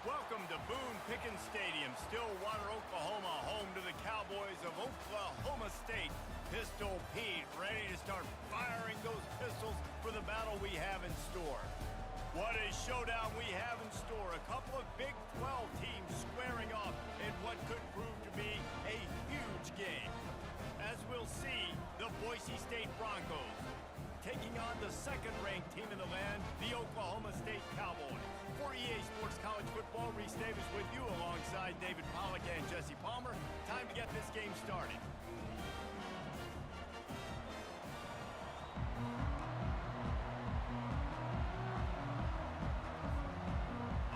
Welcome to Boone Pickens Stadium, Stillwater, Oklahoma, home to the Cowboys of Oklahoma State. Pistol Pete ready to start firing those pistols for the battle we have in store. What a showdown we have in store. A couple of Big 12 teams squaring off in what could prove to be a huge game. As we'll see, the Boise State Broncos taking on the second-ranked team in the land, the Oklahoma State Cowboys. For EA Sports College Football, Reese Davis with you alongside David Pollack and Jesse Palmer. Time to get this game started.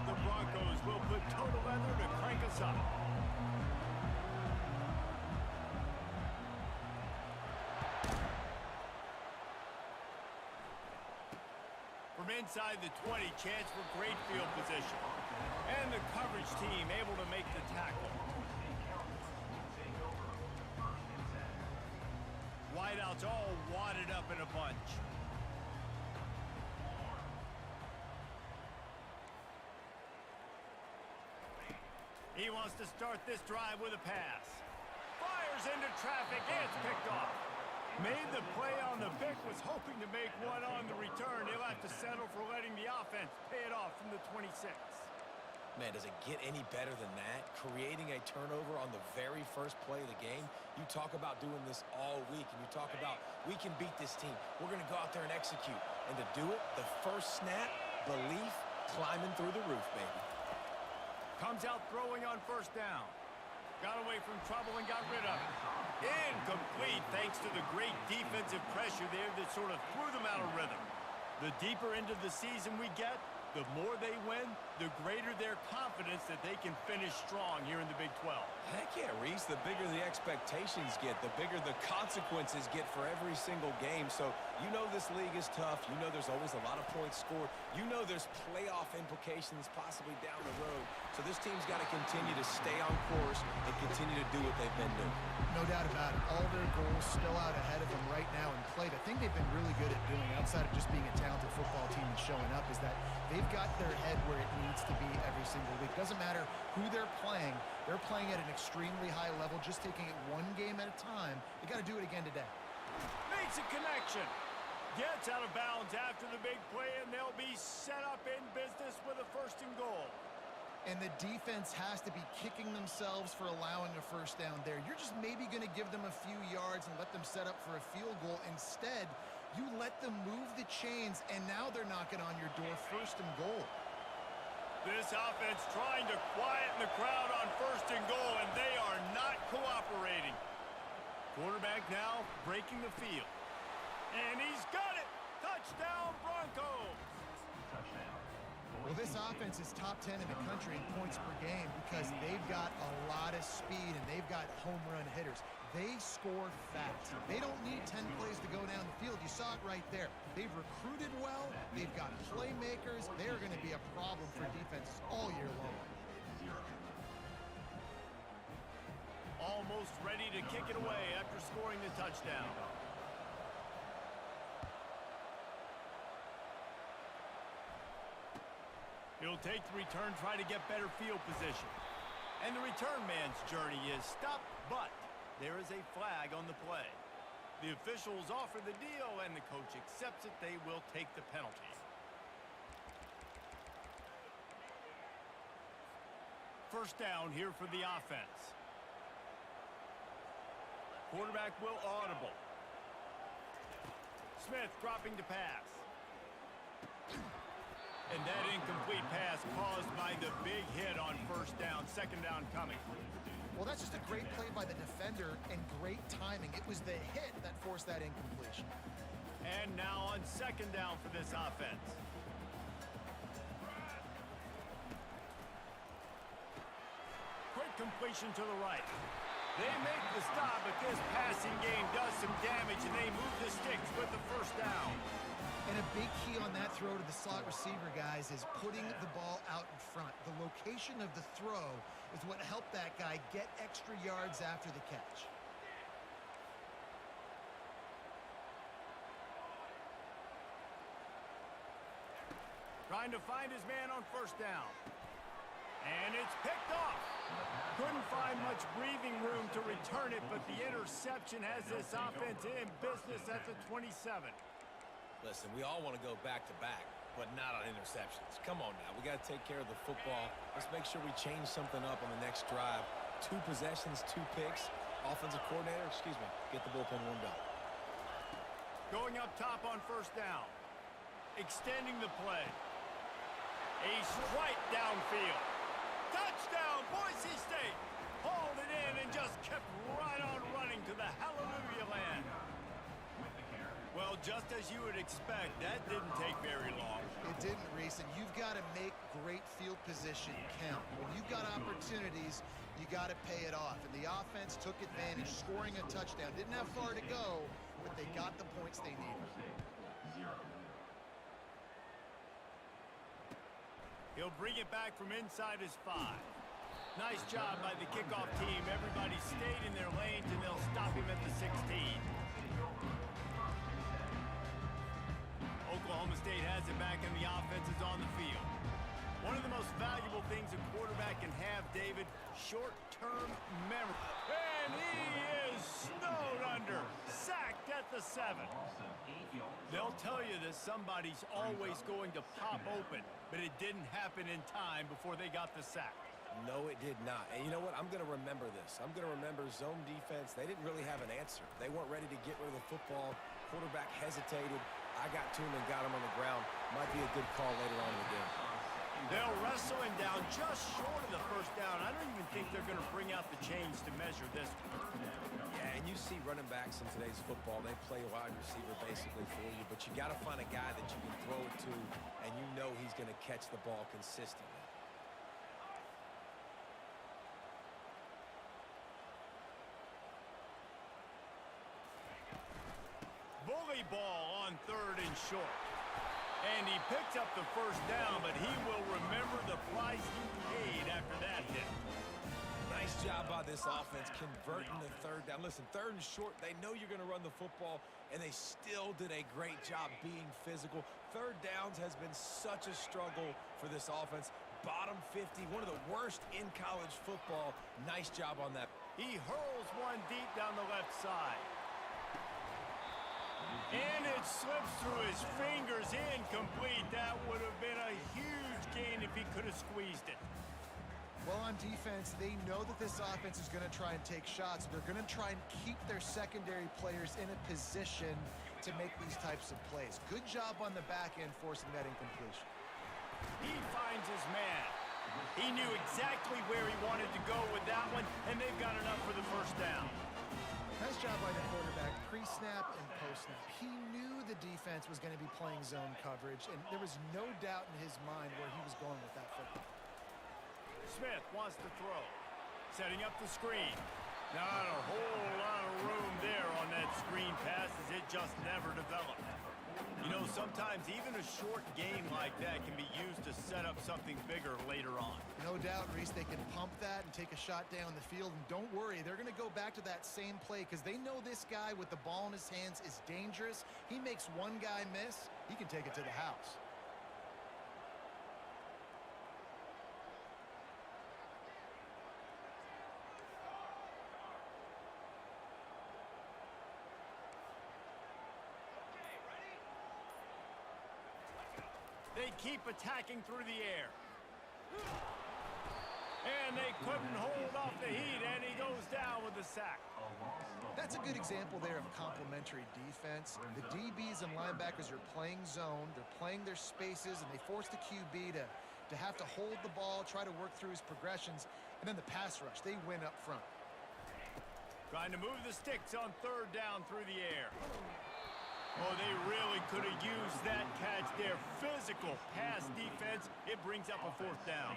The Broncos will put total leather to crank us up. From inside the 20, chance for great field position. And the coverage team able to make the tackle. Wideouts all wadded up in a bunch. He wants to start this drive with a pass. Fires into traffic, and it's picked off. Made the play on the pick, was hoping to make one on the return. He'll have to settle for letting the offense pay it off from the 26. Man, does it get any better than that? Creating a turnover on the very first play of the game. You talk about doing this all week, and you talk about, we can beat this team. We're going to go out there and execute. And to do it, the first snap, belief, climbing through the roof, baby. Comes out throwing on first down. Got away from trouble and got rid of it. Incomplete thanks to the great defensive pressure there that sort of threw them out of rhythm. The deeper into the season we get, the more they win, the greater their confidence that they can finish strong here in the Big 12. Heck yeah, Reese. The bigger the expectations get, the bigger the consequences get for every single game. So you know this league is tough. You know there's always a lot of points scored. You know there's playoff implications possibly down the road. So this team's got to continue to stay on course and continue to do what they've been doing. No doubt about it. All their goals still out ahead of them right now in play. The thing they've been really good at doing, outside of just being a talented football team and showing up, is that they've got their head where it needs to be every single week. Doesn't matter who they're playing at an extremely high level, just taking it one game at a time. They got to do it again today. Makes a connection. Gets out of bounds after the big play, and they'll be set up in business with a first and goal. And the defense has to be kicking themselves for allowing a first down there. You're just maybe going to give them a few yards and let them set up for a field goal. Instead, you let them move the chains, and now they're knocking on your door, first and goal. This offense trying to quieten the crowd on first and goal, and they are not cooperating. Quarterback now breaking the field. And he's got it! Touchdown, Broncos! Well, this offense is top 10 in the country in points per game because they've got a lot of speed and they've got home run hitters. They score fast. They don't need 10 plays to go down the field. You saw it right there. They've recruited well. They've got playmakers. They're going to be a problem for defenses all year long. Almost ready to kick it away after scoring the touchdown. He'll take the return, try to get better field position. And the return man's journey is stopped, but there is a flag on the play. The officials offer the deal, and the coach accepts it. They will take the penalty. First down here for the offense. Quarterback will audible. Smith dropping to pass. And that incomplete pass caused by the big hit on first down. Second down coming. Well, that's just a great play by the defender and great timing. It was the hit that forced that incompletion. And now on second down for this offense. Quick completion to the right. They make the stop, but this passing game does some damage, and they move the sticks with the first down. And a big key on that throw to the slot receiver, guys, is putting the ball out in front. The location of the throw is what helped that guy get extra yards after the catch. Trying to find his man on first down. And it's picked off. Couldn't find much breathing room to return it, but the interception has this offense in business at the 27. Listen, we all want to go back-to-back, but not on interceptions. Come on now. We got to take care of the football. Let's make sure we change something up on the next drive. 2 possessions, 2 picks. Offensive coordinator, get the bullpen warmed up. Going up top on first down. Extending the play. A strike downfield. Touchdown, Boise State. Hauled it in and just kept right on running to the hallelujah land. Well, just as you would expect, that didn't take very long. It didn't, Reese, and you've got to make great field position count. When you've got opportunities, you got to pay it off. And the offense took advantage, scoring a touchdown. Didn't have far to go, but they got the points they needed. He'll bring it back from inside his 5. Nice job by the kickoff team. Everybody stayed in their lanes, and they'll stop him at the 16. Oklahoma State has it back, and the offense is on the field. One of the most valuable things a quarterback can have, David, short-term memory. And he is snowed under, sacked at the 7. They'll tell you that somebody's always going to pop open, but it didn't happen in time before they got the sack. No, it did not. And you know what? I'm going to remember this. I'm going to remember zone defense. They didn't really have an answer. They weren't ready to get rid of the football. Quarterback hesitated. I got to him and got him on the ground. Might be a good call later on in the game. They'll wrestle him down just short of the first down. I don't even think they're going to bring out the chains to measure this one. Yeah, and you see running backs in today's football, they play wide receiver basically for you, but you got to find a guy that you can throw it to, and you know he's going to catch the ball consistently. Bully ball on 3rd and short. And he picks up the first down, but he will remember the price he paid after that hit. Nice job by this offense converting the 3rd down. Listen, 3rd and short, they know you're going to run the football, and they still did a great job being physical. 3rd downs has been such a struggle for this offense. Bottom 50, one of the worst in college football. Nice job on that. He hurls one deep down the left side. And it slips through his fingers, incomplete. That would have been a huge gain if he could have squeezed it. Well, on defense, they know that this offense is going to try and take shots. They're going to try and keep their secondary players in a position to make these types of plays. Good job on the back end forcing that incompletion. He finds his man. He knew exactly where he wanted to go with that one, and they've got enough for the first down. Nice job by the quarterback, pre-snap and post-snap. He knew the defense was going to be playing zone coverage, and there was no doubt in his mind where he was going with that football. Smith wants to throw. Setting up the screen. Not a whole lot of room there on that screen pass as it just never developed. You know, sometimes even a short game like that can be used to set up something bigger later on. No doubt, Reese, they can pump that and take a shot down the field. And don't worry, they're going to go back to that same play because they know this guy with the ball in his hands is dangerous. He makes one guy miss, he can take it to the house. They keep attacking through the air. And they couldn't hold off the heat, and he goes down with the sack. That's a good example there of complementary defense. The DBs and linebackers are playing zone, they're playing their spaces, and they force the QB to have to hold the ball, try to work through his progressions, and then the pass rush, they win up front. Trying to move the sticks on 3rd down through the air. Oh, they really could have used that catch there. Physical pass defense. It brings up a 4th down.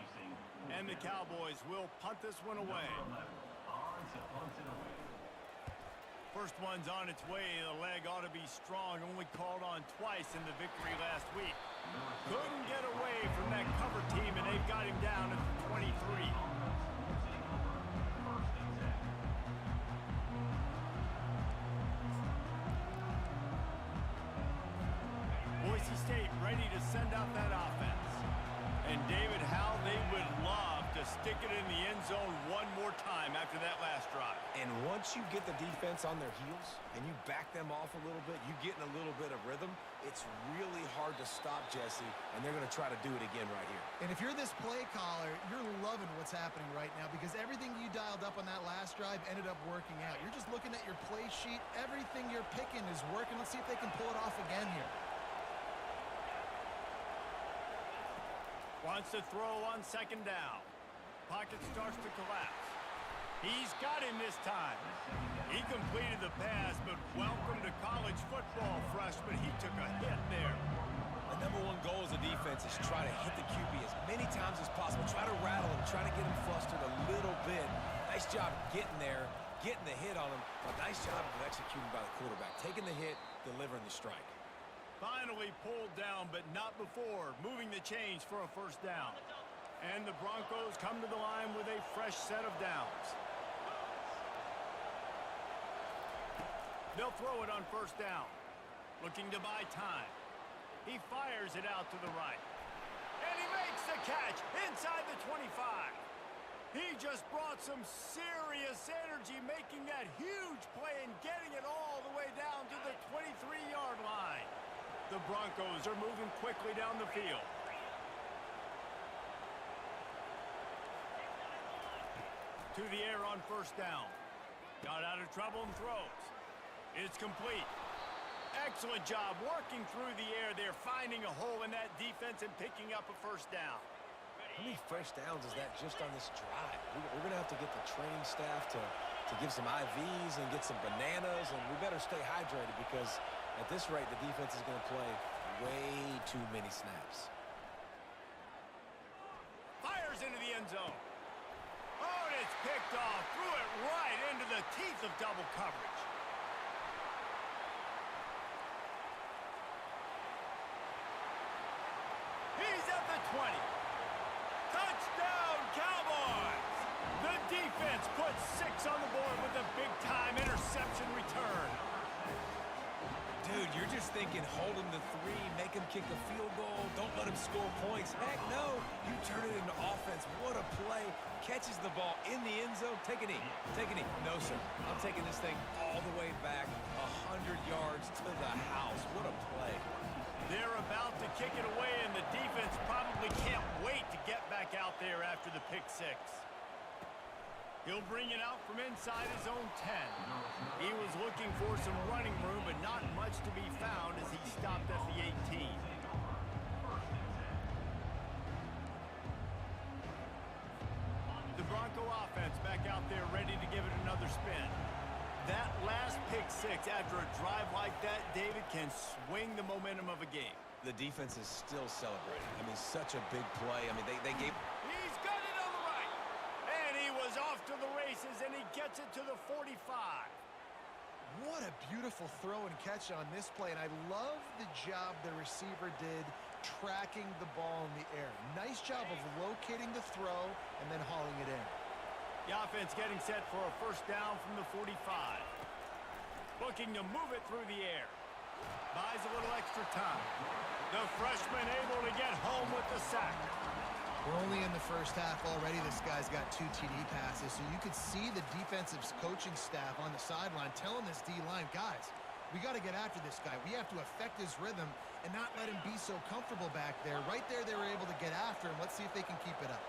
And the Cowboys will punt this one away. First one's on its way. The leg ought to be strong. Only called on twice in the victory last week. Couldn't get away from that cover team, and they've got him down at the 23. Boise State ready to send out that offense. And David, how they would love to to stick it in the end zone one more time after that last drive. And once you get the defense on their heels and you back them off a little bit, you get in a little bit of rhythm, it's really hard to stop, Jesse, and they're going to try to do it again right here. And if you're this play caller, you're loving what's happening right now because everything you dialed up on that last drive ended up working out. You're just looking at your play sheet. Everything you're picking is working. Let's see if they can pull it off again here. Wants to throw on second down. Pocket starts to collapse. He's got him this time. He completed the pass, but welcome to college football, freshman. He took a hit there. The #1 goal as a defense is try to hit the QB as many times as possible. Try to rattle him, try to get him flustered a little bit. Nice job getting there, getting the hit on him. But nice job of executing by the quarterback. Taking the hit, delivering the strike. Finally pulled down, but not before. Moving the chains for a first down. And the Broncos come to the line with a fresh set of downs. They'll throw it on first down. Looking to buy time. He fires it out to the right. And he makes the catch inside the 25. He just brought some serious energy, making that huge play and getting it all the way down to the 23-yard line. The Broncos are moving quickly down the field. To the air on first down. Got out of trouble and throws. It's complete. Excellent job working through the air there, finding a hole in that defense and picking up a first down. How many first downs is that just on this drive? We're going to have to get the training staff to give some IVs and get some bananas, and we better stay hydrated because at this rate, the defense is going to play way too many snaps. Fires into the end zone. Oh, and it's picked off. Threw it right into the teeth of double coverage. He's at the 20. Touchdown, Cowboys! The defense puts 6 on the board with a big-time interception return. Dude, you're just thinking hold him to 3, make him kick a field goal, don't let him score points. Heck no, you turn it into offense. What a play. Catches the ball in the end zone. Take a knee. Take a knee. No, sir. I'm taking this thing all the way back 100 yards to the house. What a play. They're about to kick it away, and the defense probably can't wait to get back out there after the pick 6. He'll bring it out from inside his own 10. He was looking for some running room, but not much to be found as he stopped at the 18. The Bronco offense back out there ready to give it another spin. That last pick 6 after a drive like that, David, can swing the momentum of a game. The defense is still celebrating. I mean, such a big play. I mean, they gave... He's got it on the right. And he was off to the races, and he gets it to the 45. What a beautiful throw and catch on this play, and I love the job the receiver did tracking the ball in the air. Nice job of locating the throw and then hauling it in. The offense getting set for a first down from the 45. Looking to move it through the air. Buys a little extra time. The freshman able to get home with the sack. We're only in the first half already. This guy's got 2 TD passes, so you could see the defensive coaching staff on the sideline telling this D-line, guys, we got to get after this guy. We have to affect his rhythm and not let him be so comfortable back there. Right there, they were able to get after him. Let's see if they can keep it up.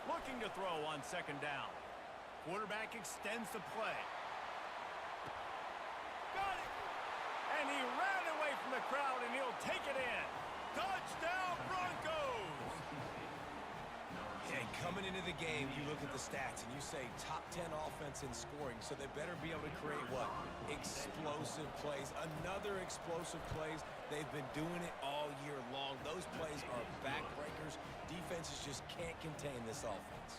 Looking to throw on second down. Quarterback extends the play. Got it! And he ran away from the crowd, and he'll take it in. Touchdown, Broncos! Yeah, coming into the game, you look at the stats, and you say top 10 offense in scoring, so they better be able to create what? Explosive plays. Another explosive plays. They've been doing it all year long. Those plays are backbreakers. Defenses just can't contain this offense.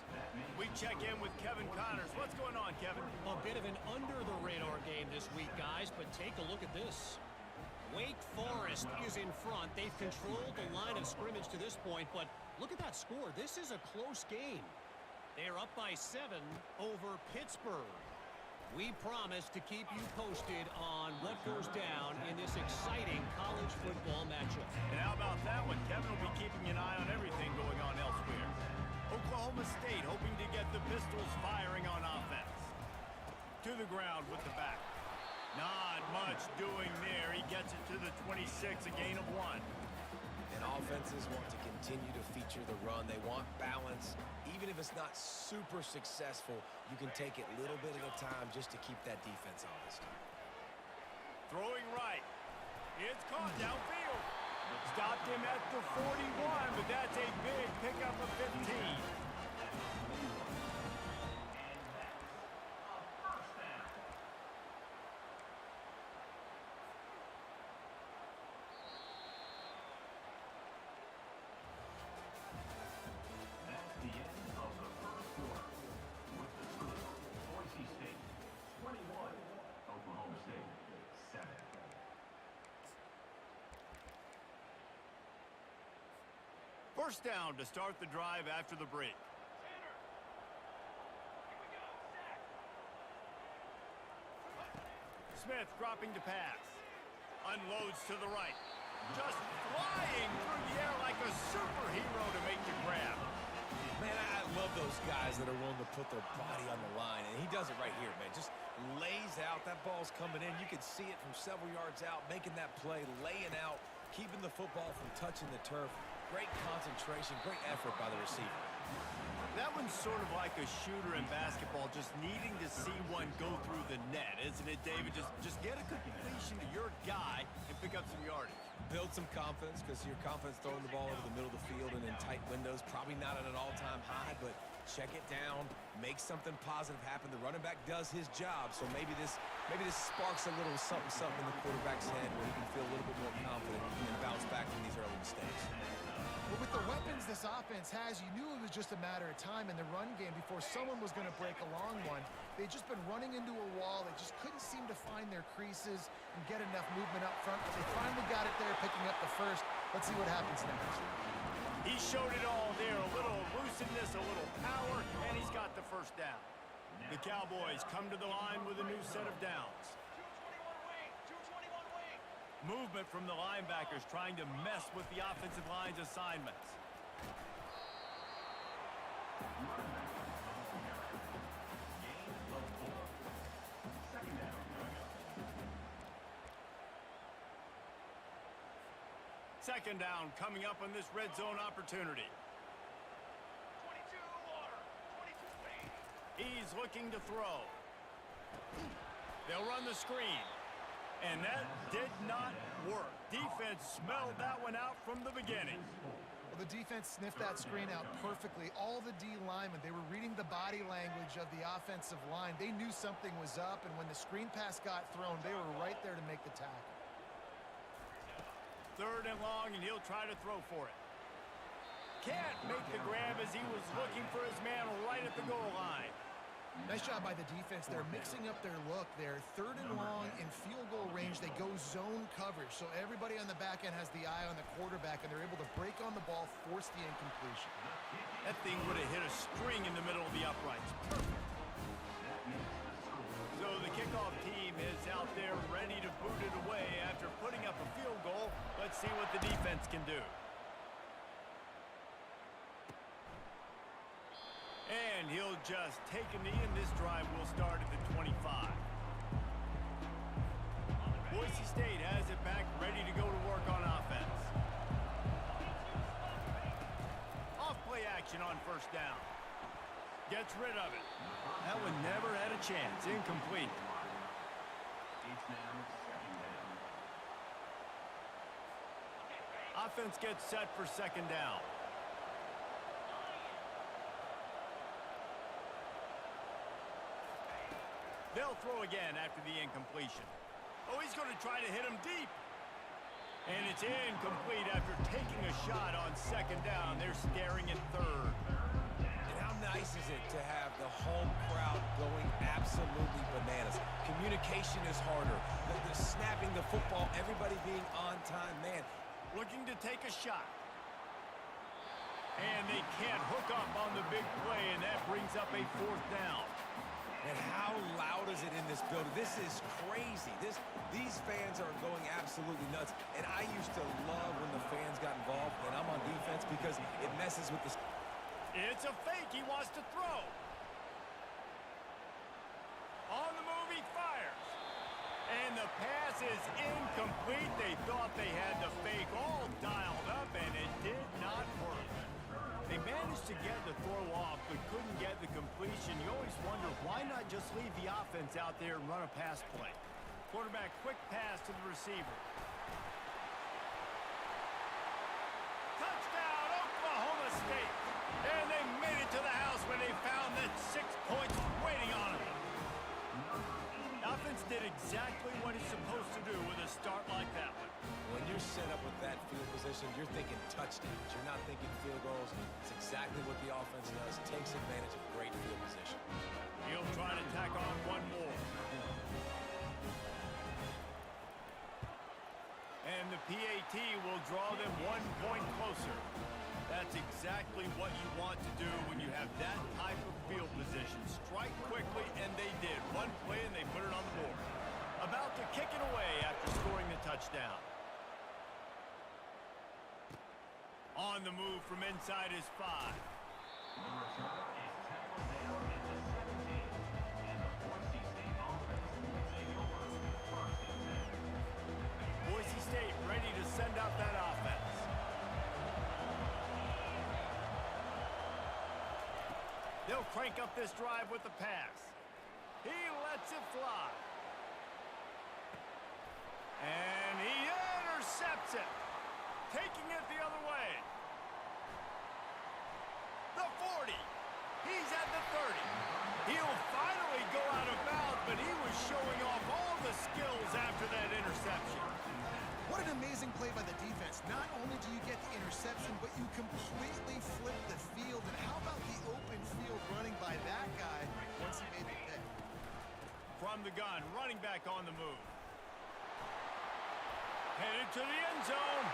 We check in with Kevin Connors. What's going on, Kevin? A bit of an under-the-radar game this week, guys, but take a look at this. Wake Forest is in front. They've controlled the line of scrimmage to this point, but look at that score. This is a close game. They're up by 7 over Pittsburgh. We promise to keep you posted on what goes down in this exciting college football matchup. And how about that one? Kevin will be keeping an eye on everything going on elsewhere. Oklahoma State hoping to get the Pistols firing on offense. To the ground with the back. Not much doing there. He gets it to the 26, a gain of 1. And offenses want to continue to feature the run. They want balance. Even if it's not super successful, you can take it little bit at a time just to keep that defense honest. Throwing right. It's caught downfield. Stopped him at the 41, but that's a big pickup of 15. First down to start the drive after the break. Smith dropping to pass. Unloads to the right. Just flying through the air like a superhero to make the grab. Man, I love those guys that are willing to put their body on the line, and he does it right here, man. Just lays out. That ball's coming in. You can see it from several yards out, making that play, laying out, keeping the football from touching the turf. Great concentration, great effort by the receiver. That one's sort of like a shooter in basketball, just needing to see one go through the net, isn't it, David? Just get a completion to your guy and pick up some yardage. Build some confidence, because your confidence throwing the ball over the middle of the field and in tight windows, probably not at an all-time high, but check it down, make something positive happen. The running back does his job, so maybe this sparks a little something in the quarterback's head where he can feel a little bit more confident and bounce back from these early mistakes. But with the weapons this offense has, you knew it was just a matter of time in the run game before someone was going to break a long one. They'd just been running into a wall. They just couldn't seem to find their creases and get enough movement up front, but they finally got it there, picking up the first. Let's see what happens next. He showed it all there, a little elusiveness, a little power, and he's got the first down. The Cowboys come to the line with a new set of downs. Movement from the linebackers trying to mess with the offensive line's assignments. Second down coming up on this red zone opportunity. He's looking to throw. They'll run the screen. And that did not work. Defense smelled that one out from the beginning. Well, the defense sniffed that screen out perfectly. All the D linemen, they were reading the body language of the offensive line. They knew something was up, and when the screen pass got thrown, they were right there to make the tackle. Third and long, and he'll try to throw for it. Can't make the grab as he was looking for his man right at the goal line. Nice job by the defense. They're mixing up their look there. Third and long in field goal range. They go zone coverage. So everybody on the back end has the eye on the quarterback, and they're able to break on the ball, force the incompletion. That thing would have hit a string in the middle of the uprights. Perfect. So the kickoff team is out there ready to boot it away after putting up a field goal. Let's see what the defense can do. And he'll just take a knee, and this drive will start at the 25. Boise State has it back, ready to go to work on offense. Off-play action on first down. Gets rid of it. That one never had a chance. Incomplete. Offense gets set for second down. They'll throw again after the incompletion. Oh, he's going to try to hit him deep. And it's incomplete after taking a shot on second down. They're staring at third. And how nice is it to have the home crowd going absolutely bananas? Communication is harder. The snapping the football, everybody being on time, man. Looking to take a shot. And they can't hook up on the big play, and that brings up a fourth down. And how loud is it in this building? This is crazy. These fans are going absolutely nuts. And I used to love when the fans got involved, and I'm on defense because it messes with the... It's a fake. He wants to throw. On the move, he fires. And the pass is incomplete. They thought they had the fake all dialed up, and it did not work. They managed to get the throw off, but couldn't get the completion. You always wonder, why not just leave the offense out there and run a pass play? Quarterback, quick pass to the receiver. Touchdown, Oklahoma State. And they made it to the house when they found that 6 points waiting on them. The offense did exactly what it's supposed to do with a start like that one. When you're set up with that field position, you're thinking touchdowns. You're not thinking field goals. It's exactly what the offense does. Takes advantage of great field position. He'll try to tack on one more. And the PAT will draw them 1 point closer. That's exactly what you want to do when you have that type of field position. Strike quickly, and they did. One play, and they put it on the board. About to kick it away after scoring the touchdown. On the move from inside his 5. Boise State ready to send out that offense. They'll crank up this drive with the pass. He lets it fly. And he intercepts it. Taking it the other way. The 40. He's at the 30. He'll finally go out of bounds, but he was showing off all the skills after that interception. What an amazing play by the defense. Not only do you get the interception, but you completely flip the field. And how about the open field running by that guy once he made the pick? From the gun, running back on the move. Headed to the end zone.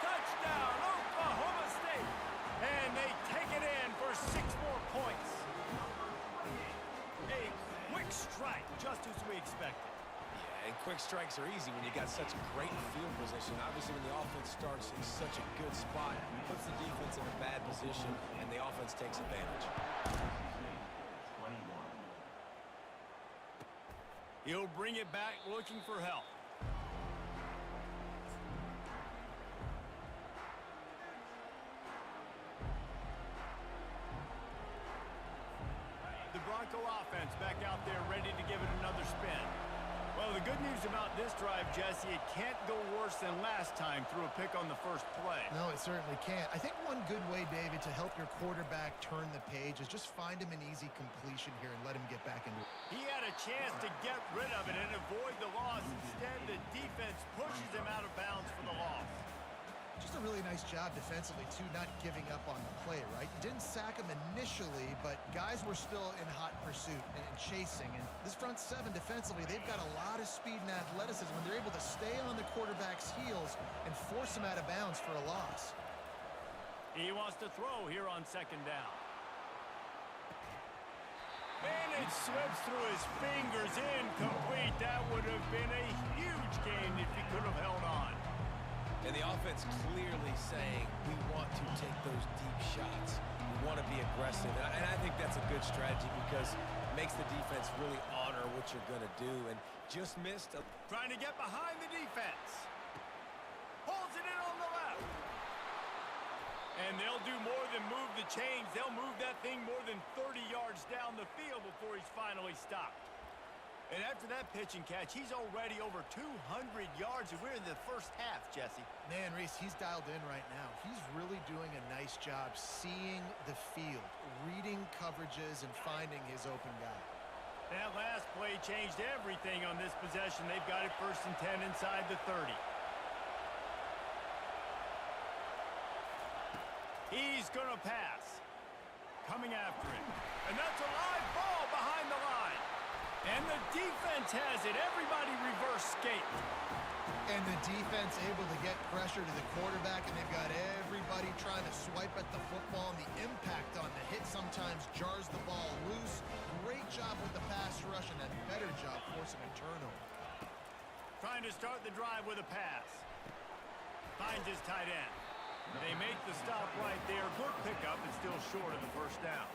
Touchdown, Oklahoma State. And they take it in for 6 more points. A quick strike, just as we expected. Yeah, and quick strikes are easy when you got such great field position. Obviously, when the offense starts in such a good spot, it puts the defense in a bad position, and the offense takes advantage. He'll bring it back looking for help. The Bronco offense back out there ready to give it another spin. Well, the good news about this drive, Jesse, it can't go worse than last time through a pick on the first play. No, it certainly can't. I think one good way, David, to help your quarterback turn the page is just find him an easy completion here and let him get back into it. He had a chance to get rid of it and avoid the loss. Instead, the defense pushes him out of bounds for the loss. Just a really nice job defensively, too, not giving up on the play, right? You didn't sack him initially, but guys were still in hot pursuit and chasing. And this front 7 defensively, they've got a lot of speed and athleticism when they're able to stay on the quarterback's heels and force him out of bounds for a loss. He wants to throw here on 2nd down. And it slips through his fingers, incomplete. That would have been a huge gain if he could have held on. And the offense clearly saying, we want to take those deep shots. We want to be aggressive. And I think that's a good strategy because it makes the defense really honor what you're going to do. And just missed. Trying to get behind the defense. Pulls it in on the left. And they'll do more than move the chains. They'll move that thing more than 30 yards down the field before he's finally stopped. And after that pitch and catch, he's already over 200 yards, and we're in the first half, Jesse. Man, Reese, he's dialed in right now. He's really doing a nice job seeing the field, reading coverages, and finding his open guy. That last play changed everything on this possession. They've got it 1st and 10 inside the 30. He's going to pass. Coming after him. And that's a live ball behind the line. And the defense has it. Everybody reverse skate. And the defense able to get pressure to the quarterback, and they've got everybody trying to swipe at the football, and the impact on the hit sometimes jars the ball loose. Great job with the pass rush, and a better job forcing a turnover. Trying to start the drive with a pass. Finds his tight end. They make the stop right there. Good pickup and still short of the first down.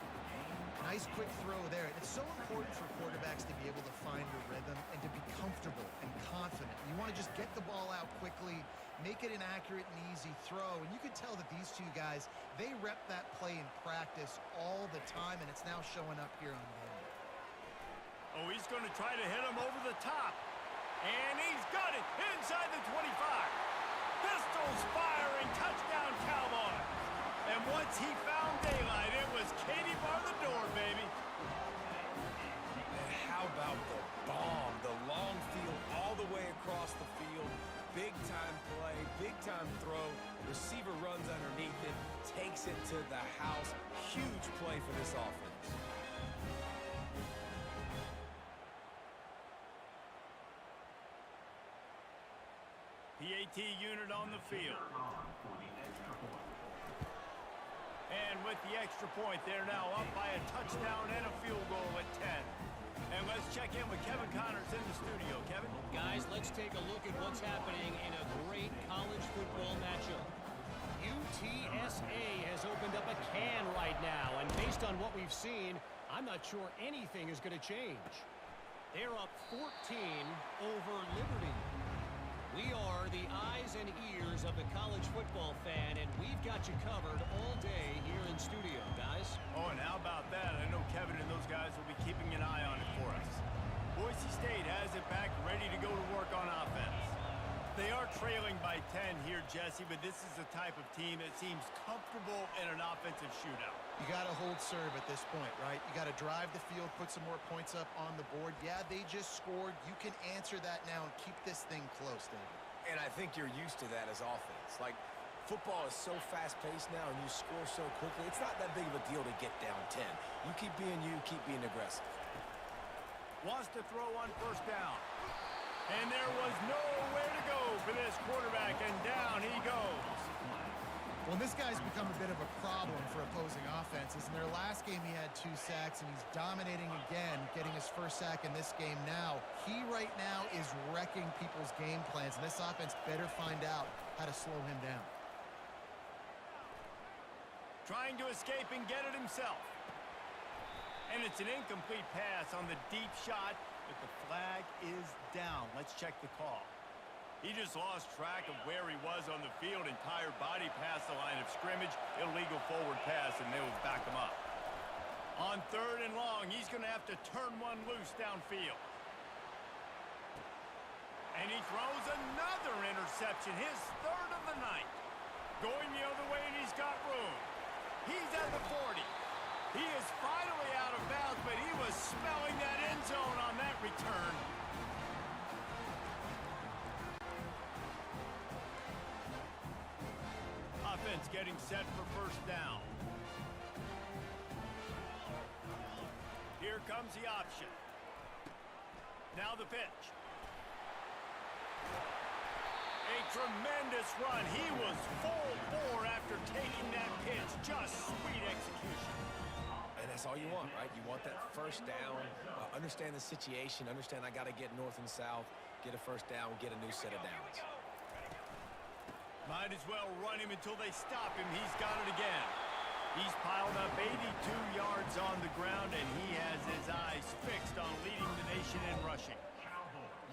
Nice quick throw there. It's so important for quarterbacks to be able to find a rhythm and to be comfortable and confident. You want to just get the ball out quickly, make it an accurate and easy throw. And you can tell that these two guys, they rep that play in practice all the time, and it's now showing up here on game. Oh, he's going to try to hit him over the top. And he's got it inside the 25. Pistols firing, touchdown Cowboys. And once he found daylight, it was Katie bar the door, baby. And how about the bomb? The long field all the way across the field. Big-time play, big-time throw. Receiver runs underneath it, takes it to the house. Huge play for this offense. PAT unit on the field. And with the extra point, they're now up by a touchdown and a field goal at 10. And let's check in with Kevin Connors in the studio. Kevin? Guys, let's take a look at what's happening in a great college football matchup. UTSA has opened up a can right now, and based on what we've seen, I'm not sure anything is going to change. They're up 14 over Liberty. We are the eyes and ears of the college football fan, and we've got you covered all day here in studio, guys. Oh, and how about that? I know Kevin and those guys will be keeping an eye on it for us. Boise State has it back, ready to go to work on offense. They are trailing by 10 here, Jesse, but this is the type of team that seems comfortable in an offensive shootout. You got to hold serve at this point, right? You got to drive the field, put some more points up on the board. Yeah, they just scored. You can answer that now and keep this thing close, David. And I think you're used to that as offense. Like, football is so fast-paced now, and you score so quickly. It's not that big of a deal to get down 10. You keep being aggressive. Wants to throw on first down. And there was nowhere to go for this quarterback, and down he goes. Well, this guy's become a bit of a problem for opposing offenses. In their last game, he had 2 sacks, and he's dominating again, getting his first sack in this game now. He right now is wrecking people's game plans, and this offense better find out how to slow him down. Trying to escape and get it himself. And it's an incomplete pass on the deep shot, but the flag is down. Let's check the call. He just lost track of where he was on the field. Entire body past the line of scrimmage. Illegal forward pass, and they will back him up. On 3rd and long, he's going to have to turn one loose downfield. And he throws another interception, his 3rd of the night. Going the other way, and he's got room. He's at the 40. He is finally out of bounds, but he was smelling that end zone on that return. Offense getting set for first down. Here comes the option. Now the pitch. A tremendous run. He was full bore after taking that pitch. Just sweet execution. And that's all you want, right? You want that first down, understand the situation, understand I got to get north and south, get a first down, get a new set of downs. Might as well run him until they stop him. He's got it again. He's piled up 82 yards on the ground, and he has his eyes fixed on leading the nation in rushing.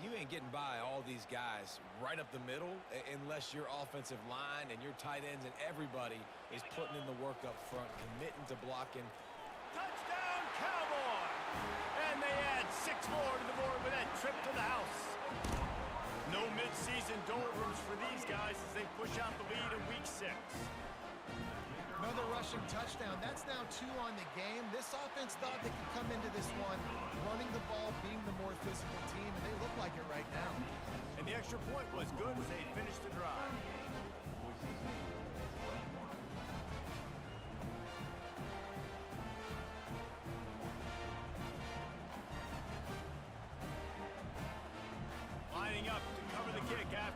You ain't getting by all these guys right up the middle unless your offensive line and your tight ends and everybody is putting in the work up front, committing to blocking. Touchdown, Cowboys! And they add 6 more to the board with that trip to the house. No midseason doldrums for these guys as they push out the lead in week 6. Another rushing touchdown. That's now 2 on the game. This offense thought they could come into this one running the ball, being the more physical team, and they look like it right now. And the extra point was good as they finished the drive. Lining up to cover the kick after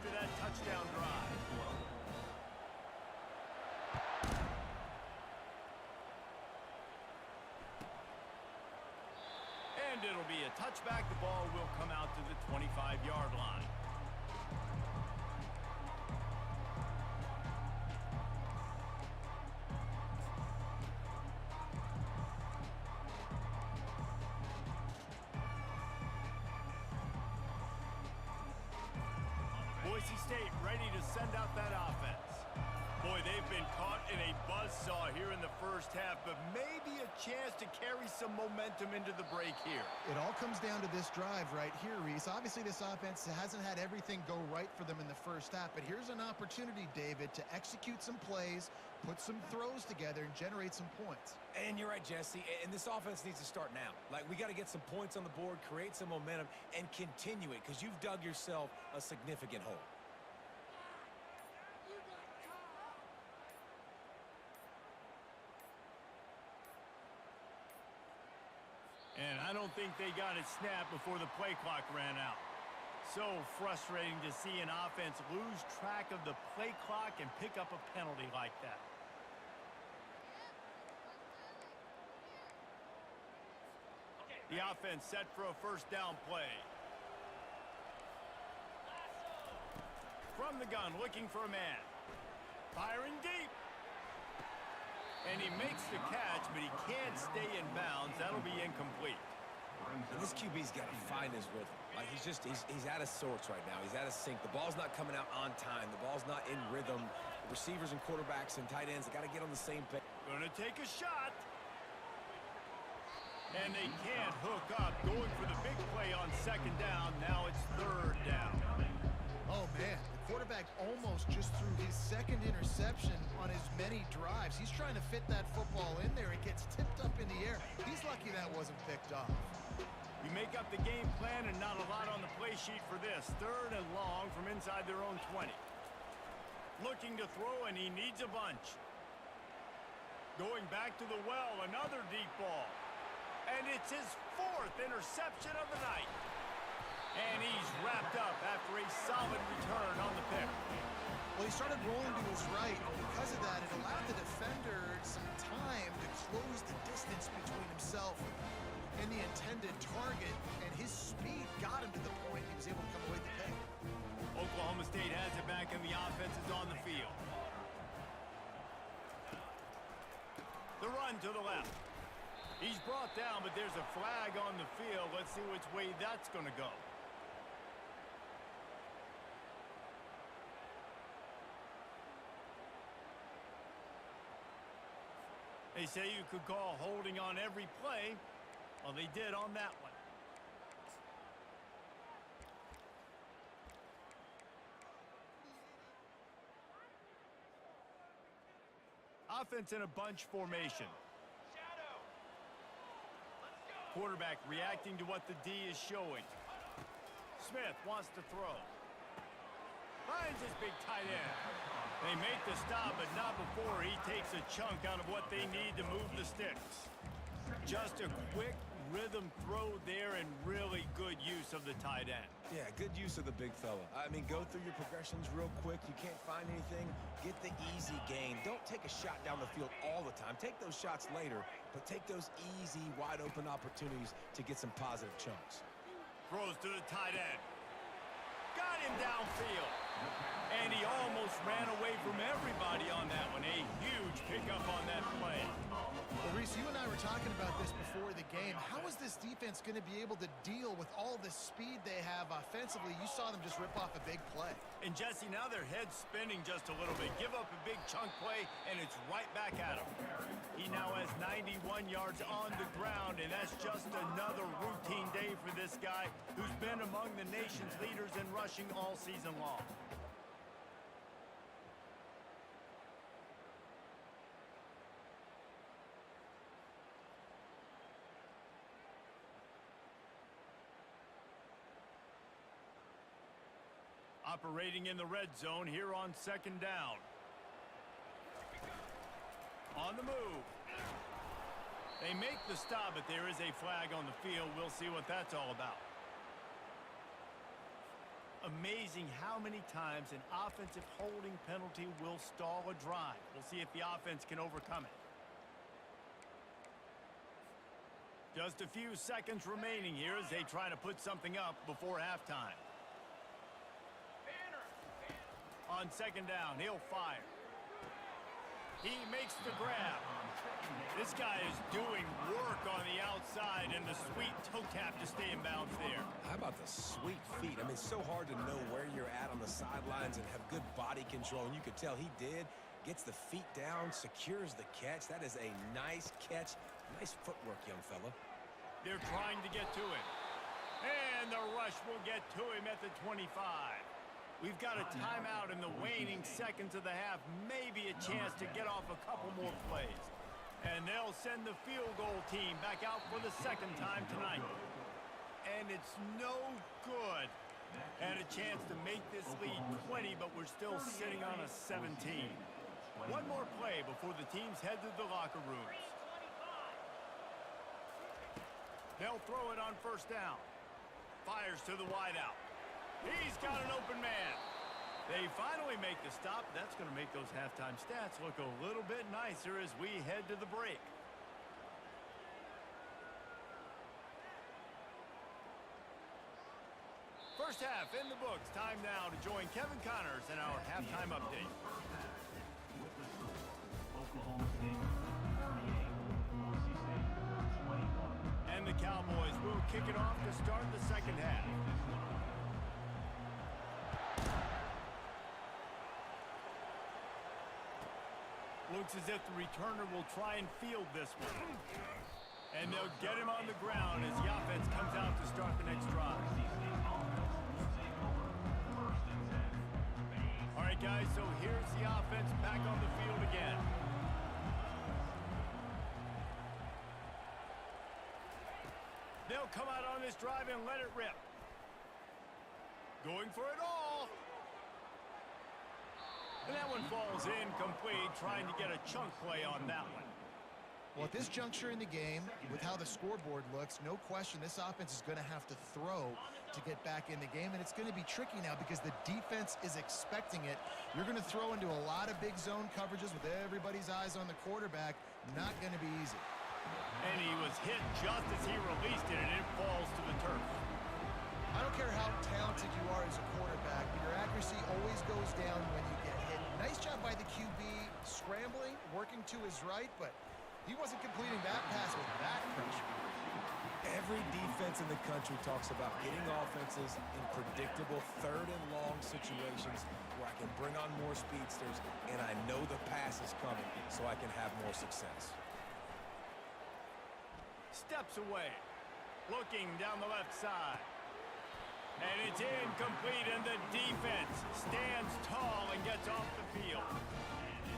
And it'll be a touchback. The ball will come out to the 25-yard line. Boise State ready to send out that offense. Boy, they've been caught in a buzzsaw here in the first half, but maybe a chance to carry some momentum into the break here. It all comes down to this drive right here, Reese. Obviously, this offense hasn't had everything go right for them in the first half, but here's an opportunity, David, to execute some plays, put some throws together, and generate some points. And you're right, Jesse, and this offense needs to start now. Like, we got to get some points on the board, create some momentum, and continue it, because you've dug yourself a significant hole. And I don't think they got it snapped before the play clock ran out. So frustrating to see an offense lose track of the play clock and pick up a penalty like that. The offense set for a first down play. From the gun, looking for a man. Firing deep. And he makes the catch, but he can't stay in bounds. That'll be incomplete. And this QB's got to find his rhythm. Like, he's out of sorts right now. He's out of sync. The ball's not coming out on time. The ball's not in rhythm. The receivers and quarterbacks and tight ends, they got to get on the same page. Gonna take a shot. And they can't hook up. Going for the big play on second down. Now it's third down. Oh, man, the quarterback almost just threw his second interception on as many drives. He's trying to fit that football in there. It gets tipped up in the air. He's lucky that wasn't picked off. You make up the game plan and not a lot on the play sheet for this. Third and long from inside their own 20. Looking to throw, and he needs a bunch. Going back to the well, another deep ball. And it's his fourth interception of the night. And he's wrapped up after a solid return on the pick. Well, he started rolling to his right, and because of that, it allowed the defender some time to close the distance between himself and the intended target, and his speed got him to the point he was able to come away with the pick. Oklahoma State has it back, and the offense is on the field. The run to the left. He's brought down, but there's a flag on the field. Let's see which way that's going to go. They say you could call holding on every play. Well, they did on that one. Offense in a bunch formation. Quarterback reacting to what the D is showing. Smith wants to throw. Finds his big tight end. They make the stop, but not before he takes a chunk out of what they need to move the sticks. Just a quick rhythm throw there and really good use of the tight end. Yeah, good use of the big fella. I mean, go through your progressions real quick. You can't find anything. Get the easy gain. Don't take a shot down the field all the time. Take those shots later, but take those easy, wide-open opportunities to get some positive chunks. Throws to the tight end. Got him downfield. And he almost ran away from everybody on that one. A huge pickup on that play. Well, Reese, you and I were talking about this before the game. How is this defense going to be able to deal with all the speed they have offensively? You saw them just rip off a big play. And Jesse, now their head's spinning just a little bit. Give up a big chunk play, and it's right back at him. He now has 91 yards on the ground, and that's just another routine day for this guy who's been among the nation's leaders in rushing all season long. Operating in the red zone here on second down. On the move. They make the stop, but there is a flag on the field. We'll see what that's all about. Amazing how many times an offensive holding penalty will stall a drive. We'll see if the offense can overcome it. Just a few seconds remaining here as they try to put something up before halftime. On second down, he'll fire. He makes the grab. This guy is doing work on the outside, and the sweet toe tap to stay in bounds there. How about the sweet feet? I mean, it's so hard to know where you're at on the sidelines and have good body control, and you could tell he did. Gets the feet down, secures the catch. That is a nice catch. Nice footwork, young fella. They're trying to get to him. And the rush will get to him at the 25. We've got a timeout in the waning seconds of the half. Maybe a chance to get off a couple more plays. And they'll send the field goal team back out for the second time tonight. And it's no good. Had a chance to make this lead 20, but we're still sitting on a 17. One more play before the teams head to the locker rooms. They'll throw it on first down. Fires to the wideout. He's got an open man. They finally make the stop. That's going to make those halftime stats look a little bit nicer as we head to the break. First half in the books. Time now to join Kevin Connors in our halftime update. And the Cowboys will kick it off to start the second half. Looks as if the returner will try and field this one. And they'll get him on the ground as the offense comes out to start the next drive. All right, guys, so here's the offense back on the field again. They'll come out on this drive and let it rip. Going for it all. And that one falls incomplete, trying to get a chunk play on that one. Well, at this juncture in the game, with how the scoreboard looks, no question this offense is going to have to throw to get back in the game, and it's going to be tricky now because the defense is expecting it. You're going to throw into a lot of big zone coverages with everybody's eyes on the quarterback. Not going to be easy. And he was hit just as he released it, and it falls to the turf. I don't care how talented you are as a quarterback, but your accuracy always goes down when you get hit. Nice job by the QB scrambling, working to his right, but he wasn't completing that pass with that pressure. Every defense in the country talks about getting offenses in predictable third and long situations where I can bring on more speedsters and I know the pass is coming so I can have more success. Steps away, looking down the left side. And it's incomplete, and the defense stands tall and gets off the field.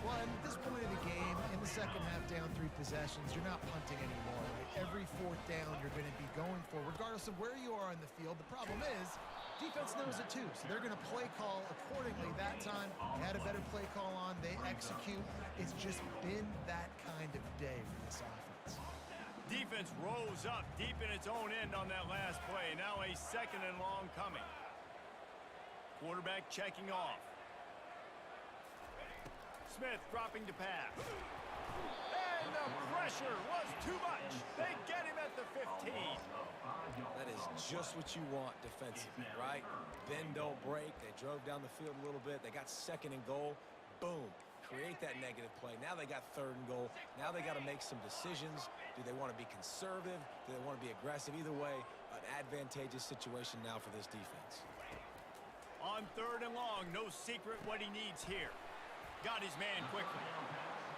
Well, at this point in the game, in the second half, down 3 possessions, you're not punting anymore. Right? Every fourth down you're going to be going for, regardless of where you are on the field. The problem is, defense knows it too, so they're going to play call accordingly. That time, they had a better play call on. They execute. It's just been that kind of day for this offense. Defense rose up deep in its own end on that last play. Now a second and long coming. Quarterback checking off. Smith dropping to pass. And the pressure was too much. They get him at the 15. That is just what you want defensively, right? Bend, don't break. They drove down the field a little bit. They got second and goal. Boom. Create that negative play. Now they got third and goal. Now they got to make some decisions. Do they want to be conservative? Do they want to be aggressive? Either way, an advantageous situation now for this defense. On third and long, no secret what he needs here. Got his man quickly.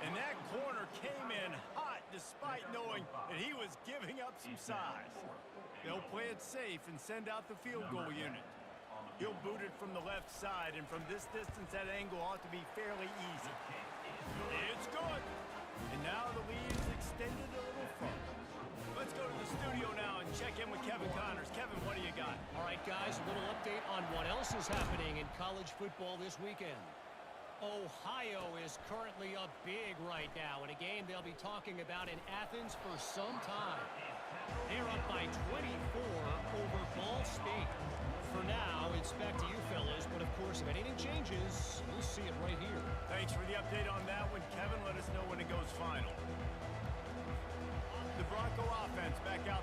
And that corner came in hot despite knowing that he was giving up some size. They'll play it safe and send out the field goal unit. He'll boot it from the left side, and from this distance, that angle ought to be fairly easy. It's good. And now the lead is extended a little further. Let's go to the studio now and check in with Kevin Connors. Kevin, what do you got? All right, guys, a little update on what else is happening in college football this weekend. Ohio is currently up big right now in a game they'll be talking about in Athens for some time. They're up by 24 over Ball State. For now, it's back to you fellas, but of course, if anything changes, we'll see it right here. Thanks for the update on that one, Kevin. Let us know when it goes final. The Bronco offense back out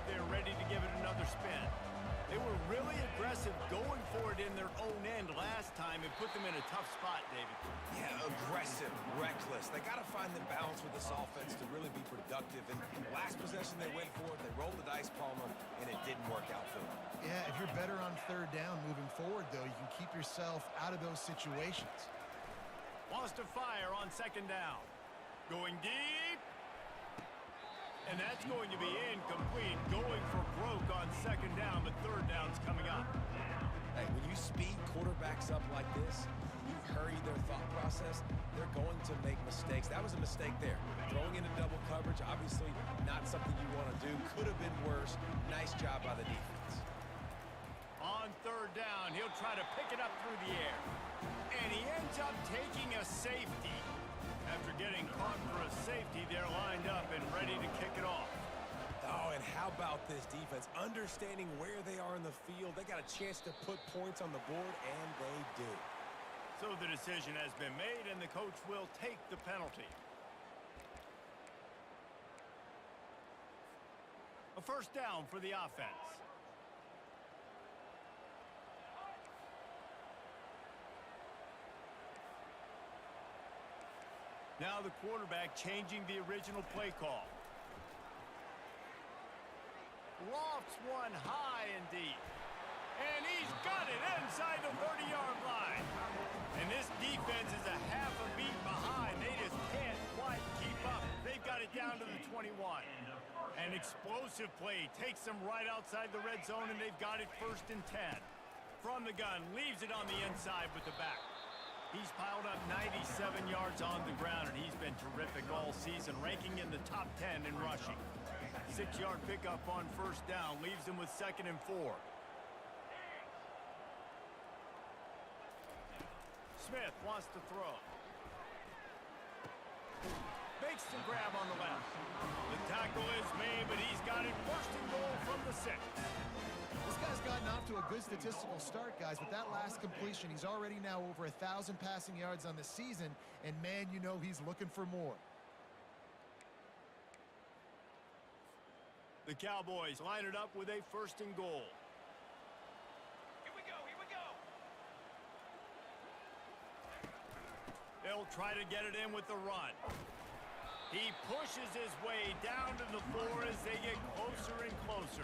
aggressive, going for it in their own end last time and put them in a tough spot, David. Yeah, aggressive, reckless. They got to find the balance with this offense to really be productive. And last possession they went for it, they rolled the dice, Palmer, and it didn't work out for them. Yeah, if you're better on third down moving forward, though, you can keep yourself out of those situations. Wants to fire on second down. Going deep. And that's going to be incomplete. Going for broke on second down, but third down's coming up. Hey, when you speed quarterbacks up like this, you hurry their thought process, they're going to make mistakes. That was a mistake there. Throwing into double coverage, obviously not something you want to do. Could have been worse. Nice job by the defense. On third down, he'll try to pick it up through the air. And he ends up taking a safety. After getting caught for a safety, they're lined up and ready to kick it off. Oh, and how about this defense? Understanding where they are in the field. They got a chance to put points on the board, and they do. So the decision has been made, and the coach will take the penalty. A first down for the offense. Now the quarterback changing the original play call. Lofts one high and deep. And he's got it inside the 30-yard line. And this defense is a half a beat behind. They just can't quite keep up. They've got it down to the 21. An explosive play takes them right outside the red zone, and they've got it first and 10. From the gun, leaves it on the inside with the back. He's piled up 97 yards on the ground, and he's been terrific all season, ranking in the top 10 in rushing. 6-yard pickup on first down leaves him with 2nd and 4. Smith wants to throw. Makes the grab on the left. The tackle is made, but he's got it first and goal from the 6. This guy's gotten off to a good statistical start, guys. With that last completion, he's already now over 1,000 passing yards on the season, and man, you know he's looking for more. The Cowboys line it up with a first and goal. Here we go, here we go. They'll try to get it in with the run. He pushes his way down to the floor as they get closer and closer.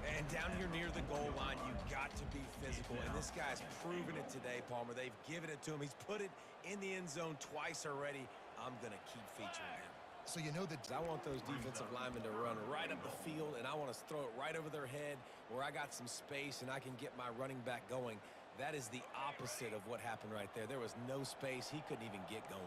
And down here near the goal line, you've got to be physical. And this guy's proven it today, Palmer. They've given it to him. He's put it in the end zone twice already. I'm going to keep featuring him. So you know that I want those defensive linemen to run right up the field, and I want to throw it right over their head where I got some space and I can get my running back going. That is the opposite of what happened right there. There was no space. He couldn't even get going.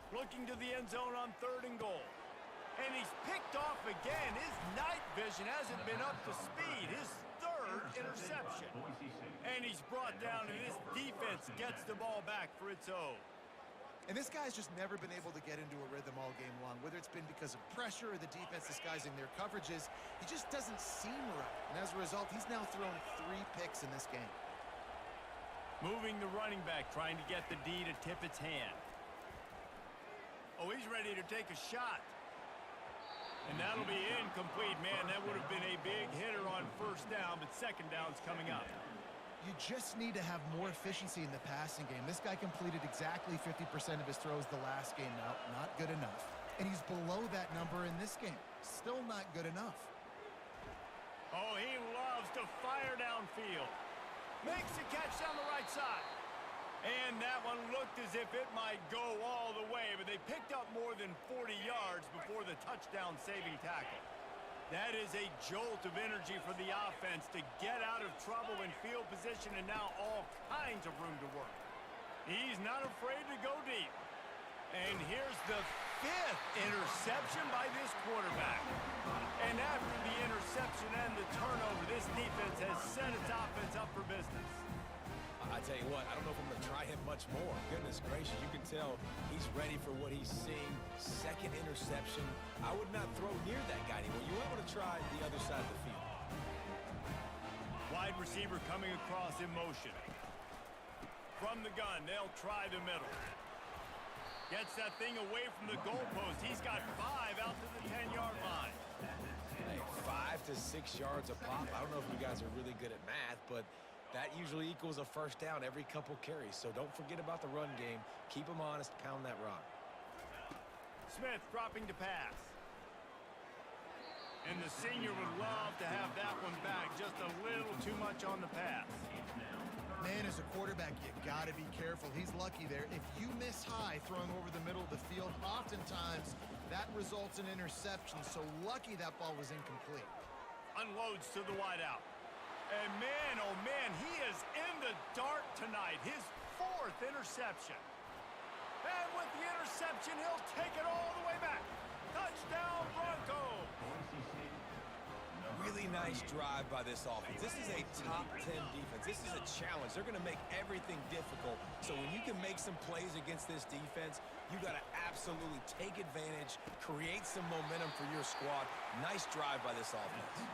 Looking to the end zone on 3rd and goal. And he's picked off again. His night vision hasn't been up to speed. His 3rd interception. And he's brought down, and his defense gets the ball back for its own. And this guy's just never been able to get into a rhythm all game long, whether it's been because of pressure or the defense disguising their coverages. He just doesn't seem right. And as a result, he's now thrown 3 picks in this game. Moving the running back, trying to get the D to tip its hand. Oh, he's ready to take a shot. And that'll be incomplete. Man, that would have been a big hitter on first down, but second down's coming up. You just need to have more efficiency in the passing game. This guy completed exactly 50% of his throws the last game. Now, not good enough. And he's below that number in this game. Still not good enough. Oh, he loves to fire downfield. Makes a catch down the right side. And that one looked as if it might go all the way, but they picked up more than 40 yards before the touchdown-saving tackle. That is a jolt of energy for the offense to get out of trouble in field position, and now all kinds of room to work. He's not afraid to go deep. And here's the 5th interception by this quarterback. And after the interception and the turnover, this defense has set its offense up for business. I tell you what, I don't know if I'm going to try him much more. Goodness gracious, you can tell he's ready for what he's seeing. 2nd interception. I would not throw near that guy anymore. You might want to try the other side of the field. Wide receiver coming across in motion. From the gun, they'll try the middle. Gets that thing away from the goalpost. He's got 5 out to the 10-yard line. Hey, 5 to 6 yards a pop. I don't know if you guys are really good at math, but that usually equals a first down every couple carries. So don't forget about the run game. Keep them honest, pound that rock. Smith dropping to pass. And the senior would love to have that one back. Just a little too much on the pass. Man, as a quarterback, you got to be careful. He's lucky there. If you miss high throwing over the middle of the field, oftentimes that results in interception. So lucky that ball was incomplete. Unloads to the wideout. And man, oh man, he is in the dark tonight. His 4th interception. And with the interception, he'll take it all the way back. Touchdown, Broncos. Really nice drive by this offense. This is a top 10 defense. This is a challenge. They're going to make everything difficult. So when you can make some plays against this defense, you got to absolutely take advantage, create some momentum for your squad. Nice drive by this offense.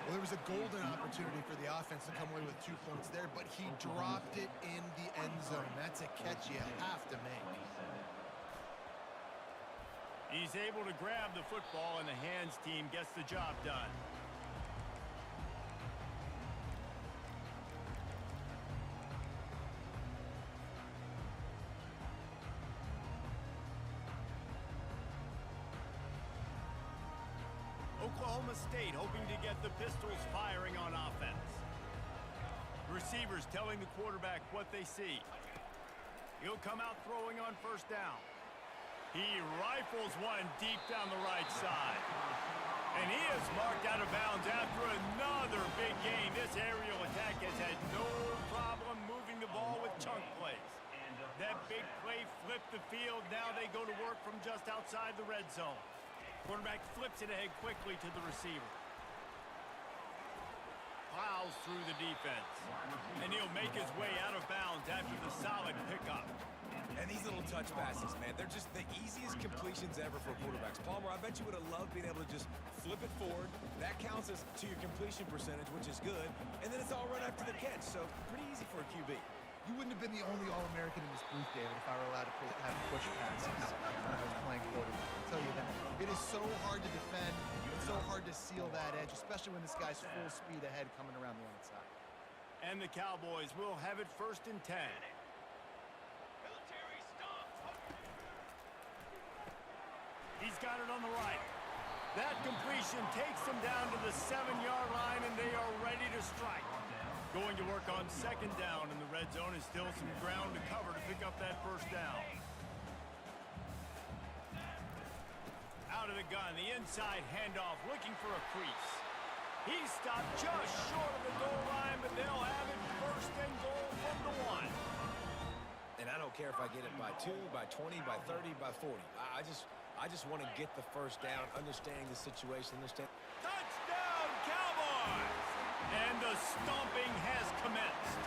Well, there was a golden opportunity for the offense to come away with 2 points there, but he dropped it in the end zone. That's a catch you have to make. He's able to grab the football, and the hands team gets the job done. Oklahoma State hoping to get the Pistols firing on offense. Receivers telling the quarterback what they see. He'll come out throwing on first down. He rifles one deep down the right side. And he is marked out of bounds after another big gain. This aerial attack has had no problem moving the ball with chunk plays. That big play flipped the field. Now they go to work from just outside the red zone. Quarterback flips it ahead quickly to the receiver. Plows through the defense. And he'll make his way out of bounds after the solid pickup. And these little touch passes, man, they're just the easiest completions ever for quarterbacks. Palmer, I bet you would have loved being able to just flip it forward. That counts as to your completion percentage, which is good. And then it's all run after the catch, so pretty easy for a QB. You wouldn't have been the only All-American in this booth, David, if I were allowed to have push passes when I was playing quarterback. I'll tell you that. It is so hard to defend. It's so hard to seal that edge, especially when this guy's full speed ahead coming around the outside. And the Cowboys will have it 1st and 10. He's got it on the right. That completion takes them down to the 7-yard line, and they are ready to strike. Going to work on 2nd down, and the red zone is still some ground to cover to pick up that first down. Out of the gun, the inside handoff, looking for a crease. He stopped just short of the goal line, but they'll have it 1st and goal from the 1. And I don't care if I get it by 2, by 20, by 30, by 40. I just want to get the first down, understanding the situation, Touchdown, Cowboys! And the stomping has commenced.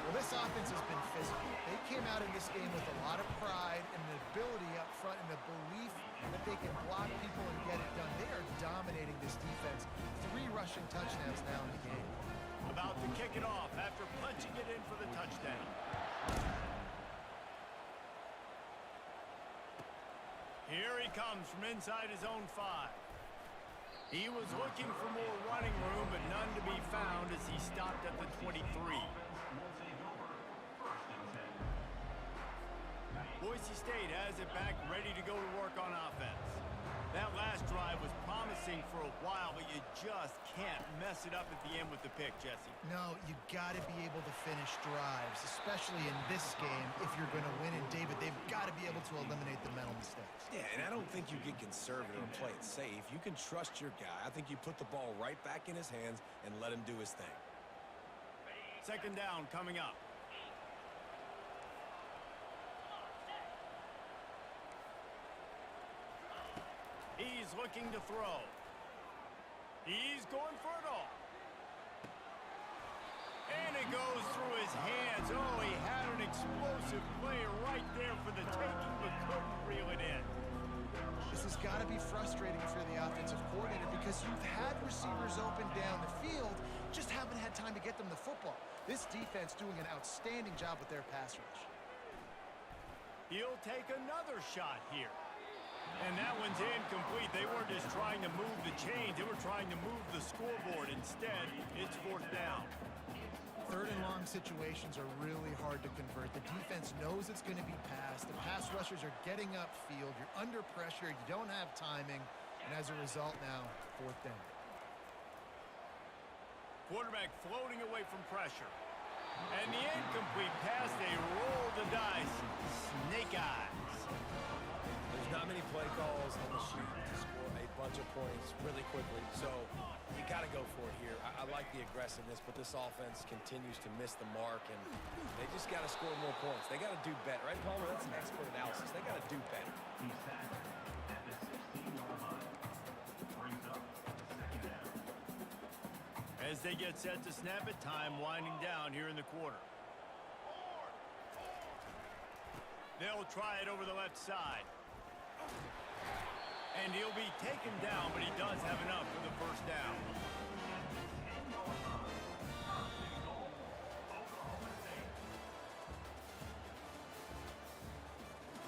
Well, this offense has been physical. They came out in this game with a lot of pride and the ability up front and the belief that they can block people and get it done. They are dominating this defense. 3 rushing touchdowns now in the game. About to kick it off after punching it in for the touchdown. Here he comes from inside his own 5. He was looking for more running room, but none to be found as he stopped at the 23. Boise State has it back, ready to go to work on offense. That last drive was promising for a while, but you just can't mess it up at the end with the pick, Jesse. No, you got to be able to finish drives, especially in this game if you're going to win. And, David, they've got to be able to eliminate the mental mistakes. Yeah, and I don't think you get conservative and play it safe. You can trust your guy. I think you put the ball right back in his hands and let him do his thing. 2nd down coming up. He's looking to throw. He's going for it all. And it goes through his hands. Oh, he had an explosive play right there for the taking, but couldn't reel it in. This has got to be frustrating for the offensive coordinator because you've had receivers open down the field, just haven't had had time to get them the football. This defense doing an outstanding job with their pass rush. He'll take another shot here. And that one's incomplete. They weren't just trying to move the chains. They were trying to move the scoreboard. Instead, it's fourth down. Third and long situations are really hard to convert. The defense knows it's going to be passed. The pass rushers are getting upfield. You're under pressure. You don't have timing. And as a result now, fourth down. Quarterback floating away from pressure. And the incomplete pass, they roll the dice. Snake eyes. There's not many play calls on the sheet to score a bunch of points really quickly, so you got to go for it here. I like the aggressiveness, but this offense continues to miss the mark, and they just got to score more points. They got to do better, right, Palmer? That's an expert analysis. They got to do better. As they get set to snap it, time winding down here in the quarter. They'll try it over the left side. And he'll be taken down, but he does have enough for the first down.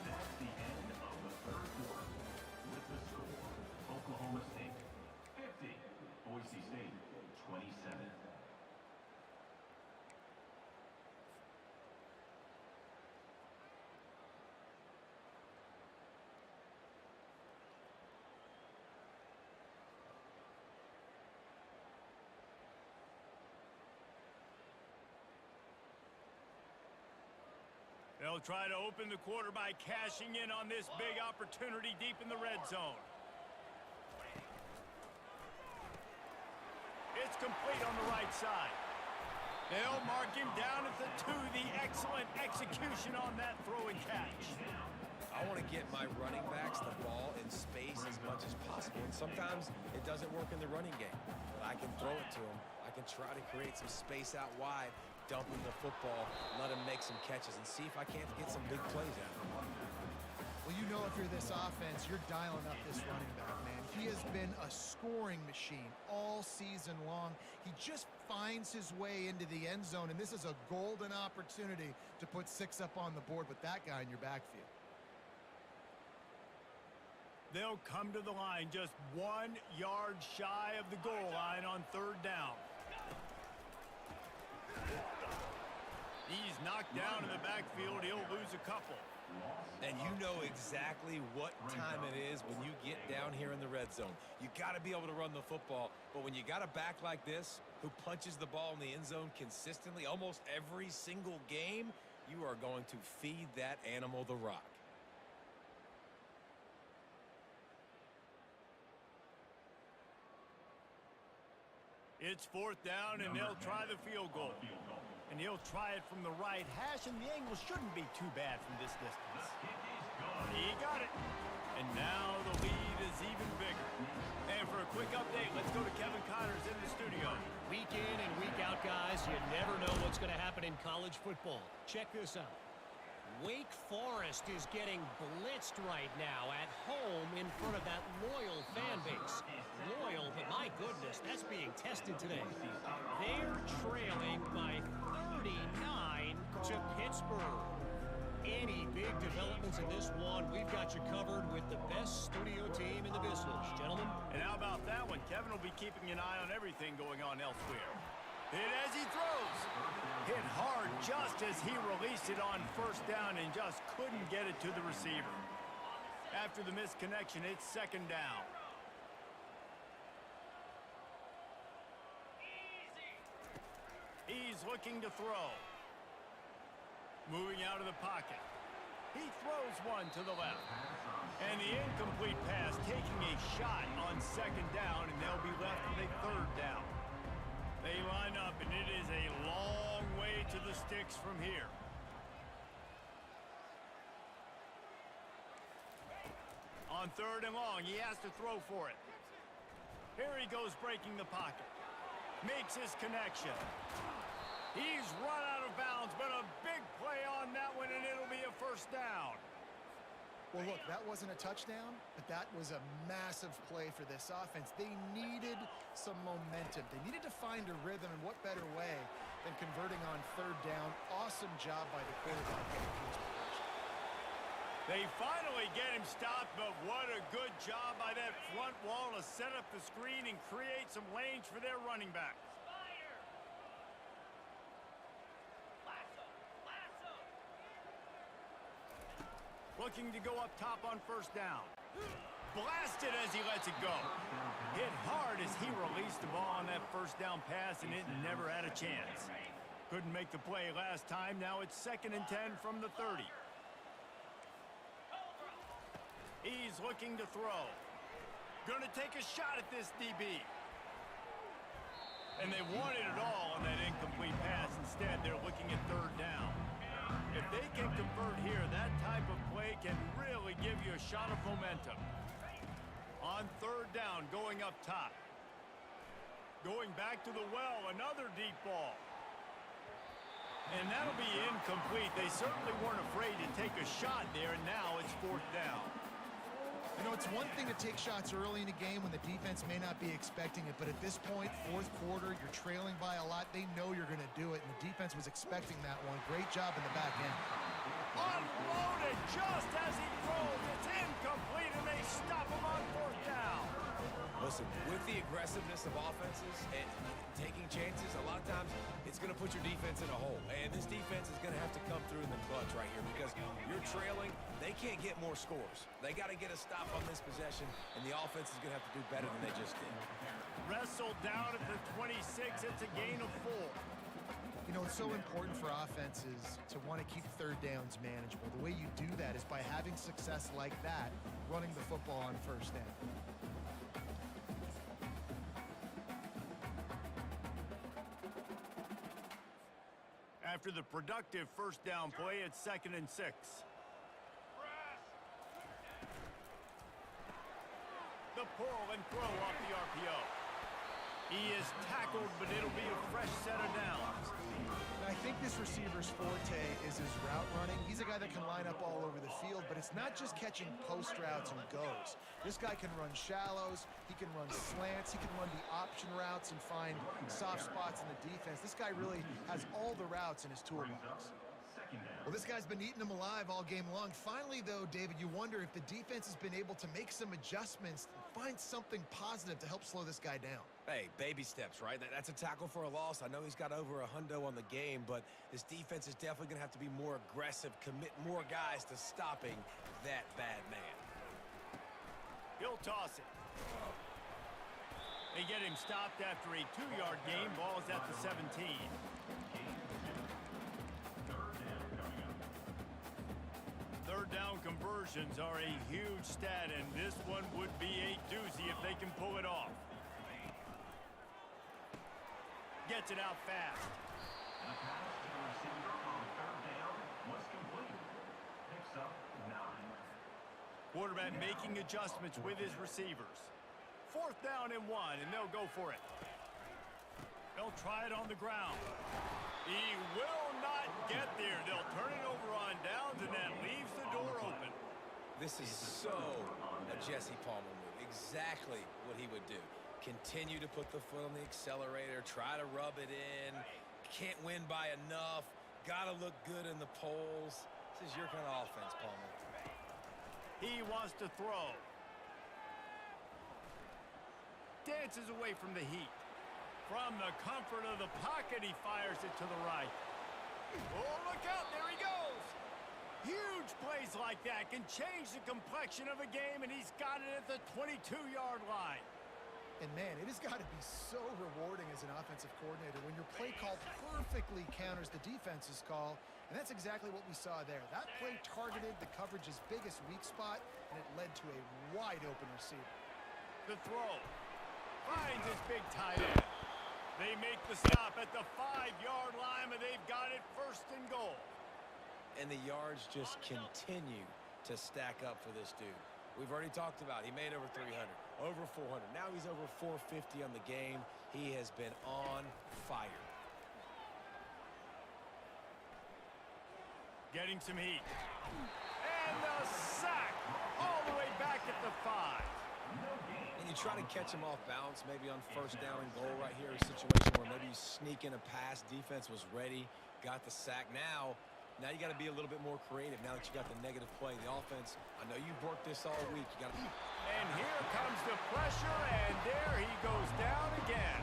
That's the end of the third quarter. With the score, Oklahoma State 50, Boise State 27. They'll try to open the quarter by cashing in on this big opportunity deep in the red zone. It's complete on the right side. They'll mark him down at the 2. The excellent execution on that throw and catch. I want to get my running backs the ball in space as much as possible, and sometimes it doesn't work in the running game. But I can throw it to them. I can try to create some space out wide, dump him the football, let him make some catches, and see if I can't get some big plays out of him. Well, you know if you're this offense, you're dialing up this running back, man. He has been a scoring machine all season long. He just finds his way into the end zone, and this is a golden opportunity to put 6 up on the board with that guy in your backfield. They'll come to the line just 1 yard shy of the goal line on third down. He's knocked down in the backfield. He'll lose a couple. And you know exactly what time it is when you get down here in the red zone. You got to be able to run the football, but when you got a back like this who punches the ball in the end zone consistently almost every single game, you are going to feed that animal the rock. It's fourth down, and they'll try the field goal. And he'll try it from the right hash, and the angle shouldn't be too bad from this distance. He got it. And now the lead is even bigger. And for a quick update, let's go to Kevin Connors in the studio. Week in and week out, guys, you never know what's going to happen in college football. Check this out. Wake Forest is getting blitzed right now at home in front of that loyal fan base. Loyal, but my goodness, that's being tested today. They're trailing by 39 to Pittsburgh. Any big developments in this one, we've got you covered with the best studio team in the business, gentlemen. And how about that one? Kevin will be keeping an eye on everything going on elsewhere. Hit as he throws. Hit hard just as he released it on first down and just couldn't get it to the receiver. After the missed connection, it's second down. He's looking to throw. Moving out of the pocket. He throws one to the left. And the incomplete pass taking a shot on second down, and they'll be left with a third down. They line up, and it is a long way to the sticks from here. On third and long, he has to throw for it. Here he goes breaking the pocket. Makes his connection. He's run out of bounds, but a big play on that one, and it'll be a first down. Well, look, that wasn't a touchdown, but that was a massive play for this offense. They needed some momentum. They needed to find a rhythm, and what better way than converting on third down. Awesome job by the quarterback getting to his progression. They finally get him stopped, but what a good job by that front wall to set up the screen and create some lanes for their running back. Looking to go up top on first down. Blasted as he lets it go. Hit hard as he released the ball on that first down pass, and it never had a chance. Couldn't make the play last time. Now it's 2nd and 10 from the 30. He's looking to throw. Gonna take a shot at this DB. And they wanted it all on that incomplete pass. Instead, they're looking at third down. If they can convert here, that type of play can really give you a shot of momentum. On third down, going up top. Going back to the well, another deep ball. And that'll be incomplete. They certainly weren't afraid to take a shot there, and now it's 4th down. You know, it's one thing to take shots early in a game when the defense may not be expecting it, but at this point, 4th quarter, you're trailing by a lot. They know you're going to do it, and the defense was expecting that one. Great job in the back end. Unloaded just as he throws. It's incomplete, and they stop him on 4th down. Listen, with the aggressiveness of offenses and taking chances, a lot of times it's going to put your defense in a hole. And this defense is going to have to come through in the clutch right here because you're trailing. They can't get more scores. They got to get a stop on this possession, and the offense is going to have to do better than they just did. Wrestled down at the 26. It's a gain of 4. You know, it's so important for offenses to want to keep third downs manageable. The way you do that is by having success like that, running the football on first down. After the productive first down play, it's 2nd and 6. The pull and throw off the RPO. He is tackled, but it'll be a fresh set of downs. And I think this receiver's forte is his route running. He's a guy that can line up all over the field, but it's not just catching post routes and goes. This guy can run shallows, he can run slants, he can run the option routes and find soft spots in the defense. This guy really has all the routes in his toolbox. Well, this guy's been eating them alive all game long. Finally, though, David, you wonder if the defense has been able to make some adjustments, find something positive to help slow this guy down. Hey, baby steps, right? That's a tackle for a loss. I know he's got over a hundo on the game, but this defense is definitely going to have to be more aggressive, commit more guys to stopping that bad man. He'll toss it. They get him stopped after a 2-yard gain. Ball is at the 17. Third down conversions are a huge stat, and this one would be a doozy if they can pull it off. Gets it out fast. And a pass to the receiver on 3rd down was complete. Picks up 9. Quarterback making adjustments with his receivers. 4th down and 1, and they'll go for it. They'll try it on the ground. He will not get there. They'll turn it over on downs, and that leaves the door open. This is so a Jesse Palmer move. Exactly what he would do. Continue to put the foot on the accelerator, try to rub it in. Can't win by enough. Got to look good in the polls. This is your kind of offense, Palmer. He wants to throw. Dances away from the heat. From the comfort of the pocket, he fires it to the right. Oh, look out, there he goes. Huge plays like that can change the complexion of a game, and he's got it at the 22-yard line. And, man, it has got to be so rewarding as an offensive coordinator when your play call perfectly counters the defense's call, and that's exactly what we saw there. That play targeted the coverage's biggest weak spot, and it led to a wide-open receiver. The throw. Finds his big tight end. They make the stop at the 5-yard line, and they've got it 1st and goal. And the yards just continue to stack up for this dude. We've already talked about he made over 300, over 400. Now he's over 450 on the game. He has been on fire. Getting some heat. And the sack all the way back at the 5. And you try to catch him off balance, maybe on first down and goal right here, a situation where maybe you sneak in a pass, defense was ready, got the sack. Now you got to be a little bit more creative now that you got the negative play. The offense, I know you've worked this all week. You got to. And here comes the pressure, and there he goes down again.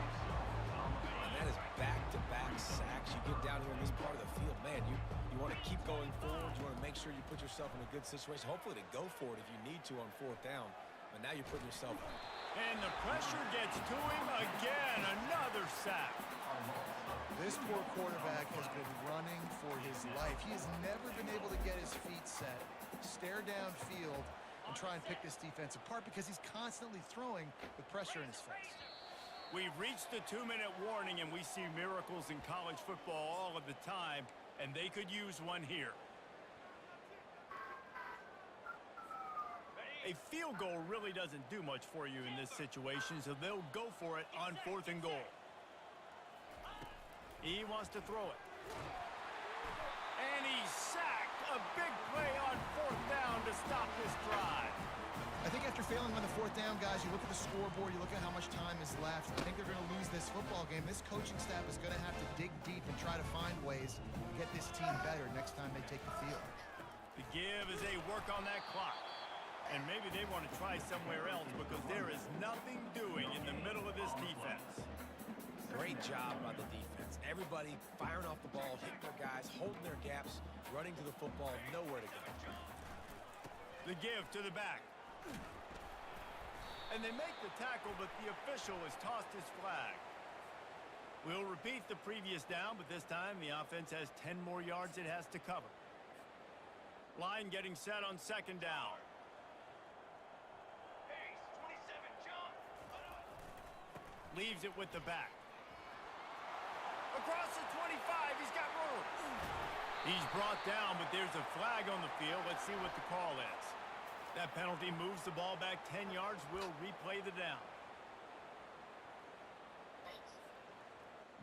And that is back-to-back sacks. You get down here in this part of the field, man, you want to keep going forward. You want to make sure you put yourself in a good situation, hopefully to go for it if you need to on fourth down. But now you're putting yourself. And the pressure gets to him again. Another sack. This poor quarterback has been running for his life. He has never been able to get his feet set, stare downfield, and try and pick this defense apart because he's constantly throwing with pressure in his face. We've reached the 2-minute warning, and we see miracles in college football all of the time, and they could use one here. A field goal really doesn't do much for you in this situation, so they'll go for it on 4th and goal. He wants to throw it. And he's sacked. A big play on 4th down to stop this drive. I think after failing on the 4th down, guys, you look at the scoreboard, you look at how much time is left. I think they're going to lose this football game. This coaching staff is going to have to dig deep and try to find ways to get this team better next time they take the field. The give is a work on that clock. And maybe they want to try somewhere else because there is nothing doing in the middle of this defense. Great job by the defense. Everybody firing off the ball, hitting their guys, holding their gaps, running to the football, nowhere to go. The give to the back. And they make the tackle, but the official has tossed his flag. We'll repeat the previous down, but this time the offense has 10 more yards it has to cover. Line getting set on 2nd down. Leaves it with the back. Across the 25, he's got room. He's brought down, but there's a flag on the field. Let's see what the call is. That penalty moves the ball back 10 yards. We'll replay the down.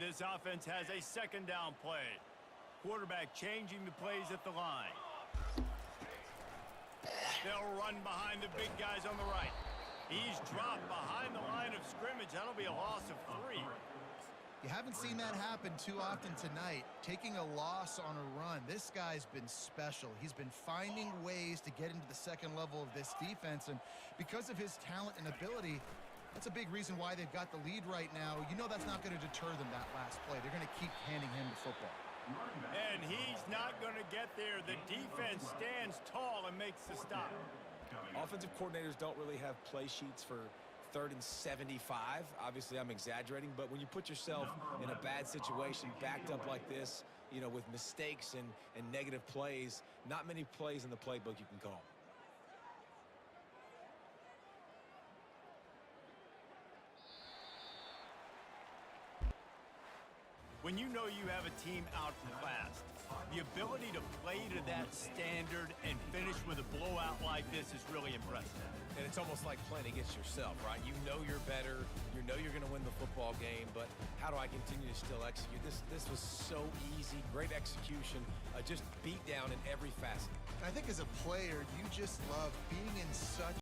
This offense has a 2nd down play. Quarterback changing the plays at the line. They'll run behind the big guys on the right. He's dropped behind the line of scrimmage. That'll be a loss of 3. You haven't seen that happen too often tonight, taking a loss on a run. This guy's been special. He's been finding ways to get into the 2nd level of this defense, and because of his talent and ability, that's a big reason why they've got the lead right now. You know that's not going to deter them, that last play. They're going to keep handing him the football. And he's not going to get there. The defense stands tall and makes the stop. Offensive coordinators don't really have play sheets for 3rd and 75. Obviously, I'm exaggerating, but when you put yourself in a bad situation, backed up like this, you know, with mistakes and negative plays, not many plays in the playbook you can call. When you know you have a team outclassed, the ability to play to that standard and finish with a blowout like this is really impressive. And it's almost like playing against yourself, right? You know you're better. You know you're going to win the football game, but how do I continue to still execute? This was so easy, great execution, just beat down in every facet. I think as a player, you just love being in such